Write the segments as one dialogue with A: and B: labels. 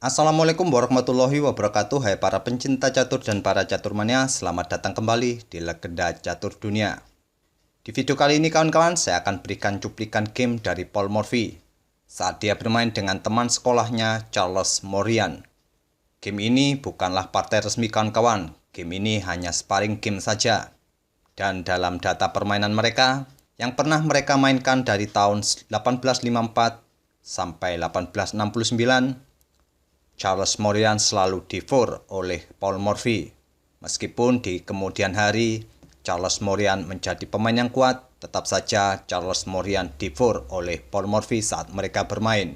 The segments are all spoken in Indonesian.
A: Assalamualaikum warahmatullahi wabarakatuh. Hai para pencinta catur dan para caturmania, selamat datang kembali di Legenda Catur Dunia. Di video kali ini kawan-kawan, saya akan berikan cuplikan game dari Paul Morphy saat dia bermain dengan teman sekolahnya Charles Morian. Game ini bukanlah partai resmi kawan-kawan, game ini hanya sparring game saja. Dan dalam data permainan mereka, yang pernah mereka mainkan dari tahun 1854 sampai 1869, Charles Morian selalu di-4 oleh Paul Morphy. Meskipun di kemudian hari Charles Morian menjadi pemain yang kuat, tetap saja Charles Morian di-4 oleh Paul Morphy saat mereka bermain.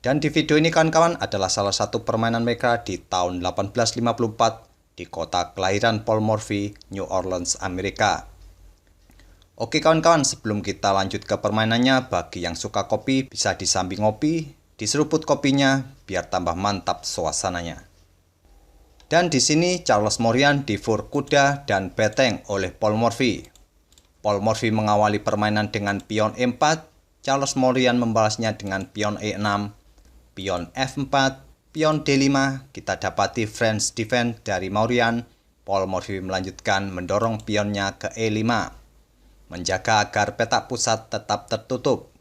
A: Dan di video ini kawan-kawan adalah salah satu permainan mereka di tahun 1854 di kota kelahiran Paul Morphy, New Orleans, Amerika. Oke kawan-kawan, sebelum kita lanjut ke permainannya, bagi yang suka kopi bisa disambi ngopi, diseruput kopinya biar tambah mantap suasananya. Dan di sini Charles Morian di-4 kuda dan beteng oleh Paul Morphy. Paul Morphy mengawali permainan dengan pion E4, Charles Morian membalasnya dengan pion E6, pion F4, pion D5. Kita dapati French defense dari Morian. Paul Morphy melanjutkan mendorong pionnya ke E5, menjaga agar petak pusat tetap tertutup.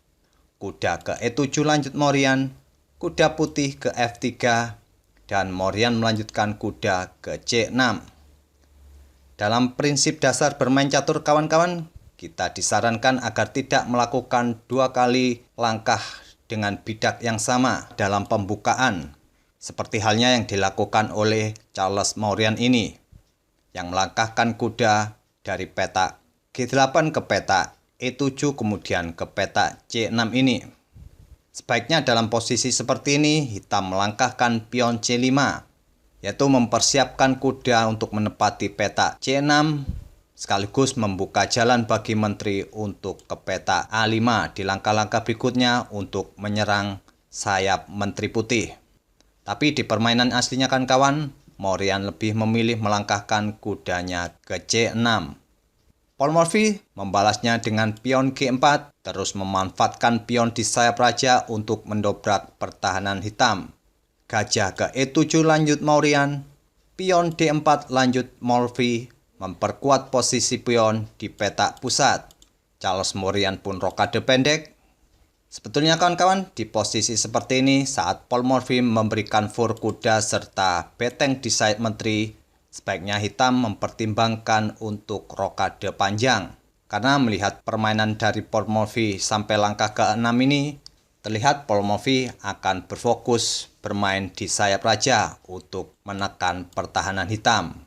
A: Kuda ke E7 lanjut Morian, kuda putih ke F3, dan Morian melanjutkan kuda ke C6. Dalam prinsip dasar bermain catur kawan-kawan, kita disarankan agar tidak melakukan 2 kali langkah dengan bidak yang sama dalam pembukaan, seperti halnya yang dilakukan oleh Charles Morian ini, yang melangkahkan kuda dari petak G8 ke petak E7 kemudian ke petak C6 ini. Sebaiknya dalam posisi seperti ini, hitam melangkahkan pion C5, yaitu mempersiapkan kuda untuk menepati petak C6, sekaligus membuka jalan bagi menteri untuk ke petak A5 di langkah-langkah berikutnya untuk menyerang sayap menteri putih. Tapi di permainan aslinya kan kawan, Morian lebih memilih melangkahkan kudanya ke C6. Paul Morphy membalasnya dengan pion G4, terus memanfaatkan pion di sayap raja untuk mendobrak pertahanan hitam. Gajah ke E7 lanjut Morian, pion D4 lanjut Morphy, memperkuat posisi pion di petak pusat. Charles Morian pun rokade pendek. Sebetulnya kawan-kawan, di posisi seperti ini saat Paul Morphy memberikan 4 kuda serta beteng di sayap menteri, sebaiknya hitam mempertimbangkan untuk rokade panjang. Karena melihat permainan dari Paul Morphy sampai langkah ke-6 ini, terlihat Paul Morphy akan berfokus bermain di sayap raja untuk menekan pertahanan hitam.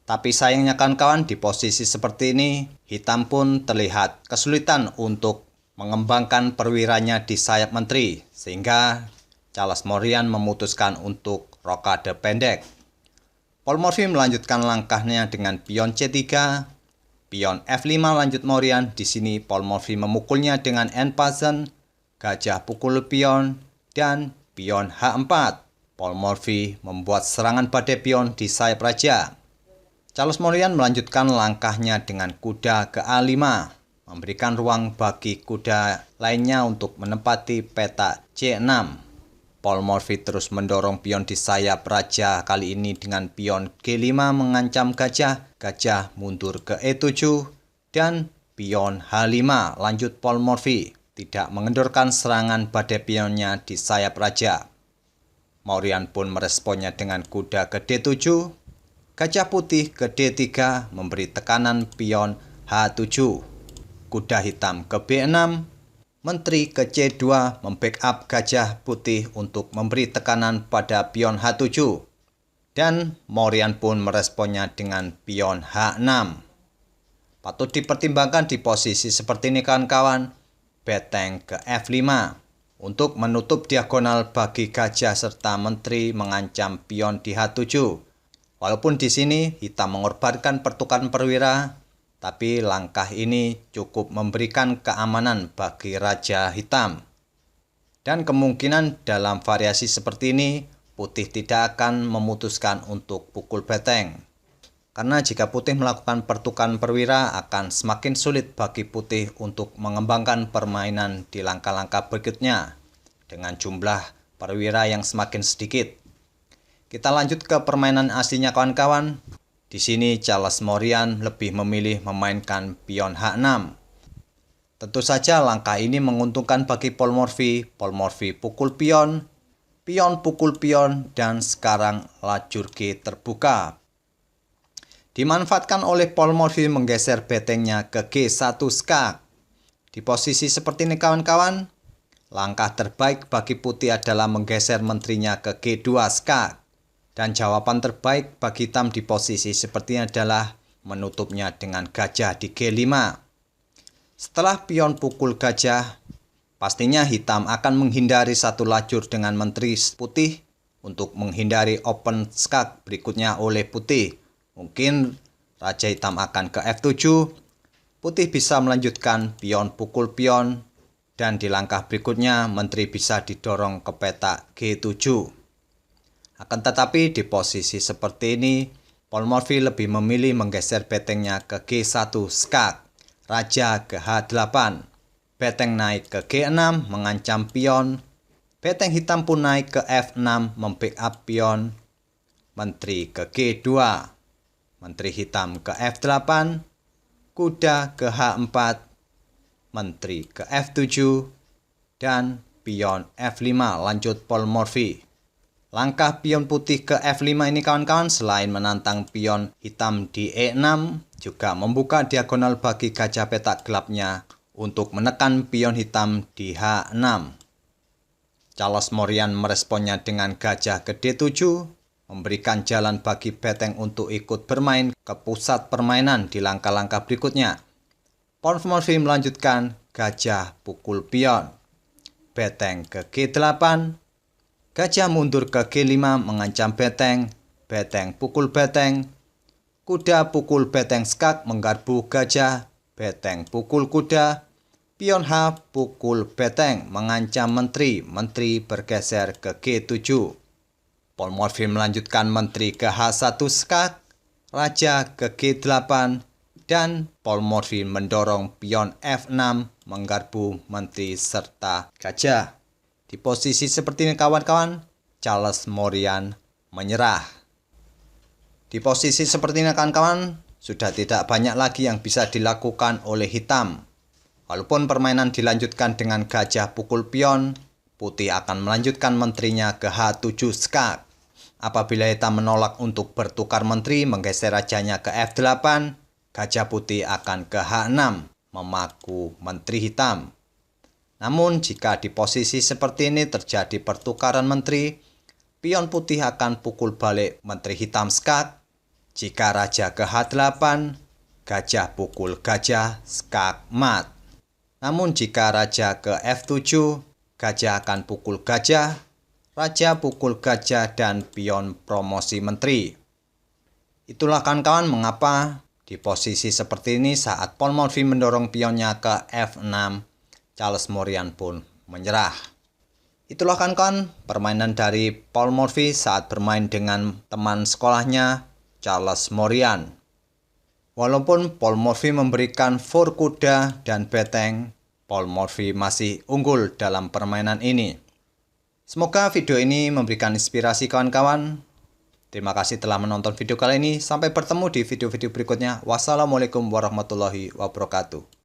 A: Tapi sayangnya kawan-kawan, di posisi seperti ini, hitam pun terlihat kesulitan untuk mengembangkan perwiranya di sayap menteri, sehingga Charles Morian memutuskan untuk rokade pendek. Paul Morphy melanjutkan langkahnya dengan pion C3, pion F5 lanjut Morian. Di sini Paul Morphy memukulnya dengan end pasen, gajah pukul pion, dan pion H4. Paul Morphy membuat serangan badai pion di sayap raja. Charles Morian melanjutkan langkahnya dengan kuda ke A5, memberikan ruang bagi kuda lainnya untuk menempati petak C6. Paul Morphy terus mendorong pion di sayap raja, kali ini dengan pion G5 mengancam gajah. Gajah mundur ke E7 dan pion H5 lanjut Paul Morphy, tidak mengendorkan serangan badai pionnya di sayap raja. Morian pun meresponnya dengan kuda ke D7, gajah putih ke D3 memberi tekanan pion H7, kuda hitam ke B6, menteri ke C2 membackup gajah putih untuk memberi tekanan pada pion H7. Dan Morian pun meresponnya dengan pion H6. Patut dipertimbangkan di posisi seperti ini kawan-kawan, beteng ke F5 untuk menutup diagonal bagi gajah serta menteri mengancam pion di H7. Walaupun di sini hitam mengorbankan pertukaran perwira, tapi langkah ini cukup memberikan keamanan bagi raja hitam. Dan kemungkinan dalam variasi seperti ini, putih tidak akan memutuskan untuk pukul beteng. Karena jika putih melakukan pertukaran perwira, akan semakin sulit bagi putih untuk mengembangkan permainan di langkah-langkah berikutnya. Dengan jumlah perwira yang semakin sedikit. Kita lanjut ke permainan aslinya kawan-kawan. Di sini Charles Morian lebih memilih memainkan pion H6. Tentu saja langkah ini menguntungkan bagi Paul Morphy. Paul Morphy pukul pion, pion pukul pion, dan sekarang lajur G terbuka. Dimanfaatkan oleh Paul Morphy menggeser betengnya ke G1 skak. Di posisi seperti ini kawan-kawan, langkah terbaik bagi putih adalah menggeser menterinya ke G2 skak. Dan jawaban terbaik bagi hitam di posisi seperti ini adalah menutupnya dengan gajah di G5. Setelah pion pukul gajah, pastinya hitam akan menghindari satu lajur dengan menteri putih untuk menghindari open skak berikutnya oleh putih. Mungkin raja hitam akan ke F7, putih bisa melanjutkan pion pukul pion, dan di langkah berikutnya menteri bisa didorong ke petak G7. Akan tetapi di posisi seperti ini, Paul Morphy lebih memilih menggeser betengnya ke G1 skak, raja ke H8, beteng naik ke G6 mengancam pion, beteng hitam pun naik ke F6 membackup pion, menteri ke G2. Menteri hitam ke F8, kuda ke H4, menteri ke F7, dan pion F5 lanjut Paul Morphy. Langkah pion putih ke F5 ini kawan-kawan selain menantang pion hitam di E6, juga membuka diagonal bagi gajah petak gelapnya untuk menekan pion hitam di H6. Charles Morian meresponnya dengan gajah ke D7, memberikan jalan bagi beteng untuk ikut bermain ke pusat permainan di langkah-langkah berikutnya. Paul Morphy melanjutkan gajah pukul pion, beteng ke G8, gajah mundur ke G5 mengancam beteng, beteng pukul beteng, kuda pukul beteng skak menggarpu gajah, beteng pukul kuda, pion H pukul beteng mengancam menteri, menteri bergeser ke G7. Paul Morphy melanjutkan menteri ke H1 skak, raja ke G8, dan Paul Morphy mendorong pion F6 menggarpu menteri serta gajah. Di posisi seperti ini kawan-kawan, Charles Morian menyerah. Di posisi seperti ini kawan-kawan, sudah tidak banyak lagi yang bisa dilakukan oleh hitam. Walaupun permainan dilanjutkan dengan gajah pukul pion, putih akan melanjutkan menterinya ke H7 skak. Apabila hitam menolak untuk bertukar menteri menggeser rajanya ke F8, gajah putih akan ke H6 memaku menteri hitam. Namun jika di posisi seperti ini terjadi pertukaran menteri, pion putih akan pukul balik menteri hitam skak. Jika raja ke H8, gajah pukul gajah skak mat. Namun jika raja ke F7, gajah akan pukul gajah, raja pukul gajah, dan pion promosi menteri. Itulah kawan-kawan mengapa di posisi seperti ini saat Paul Morphy mendorong pionnya ke F6, Charles Morian pun menyerah. Itulah kawan-kawan permainan dari Paul Morphy saat bermain dengan teman sekolahnya Charles Morian. Walaupun Paul Morphy memberikan for kuda dan beteng, Paul Morphy masih unggul dalam permainan ini. Semoga video ini memberikan inspirasi kawan-kawan. Terima kasih telah menonton video kali ini. Sampai bertemu di video-video berikutnya. Wassalamualaikum warahmatullahi wabarakatuh.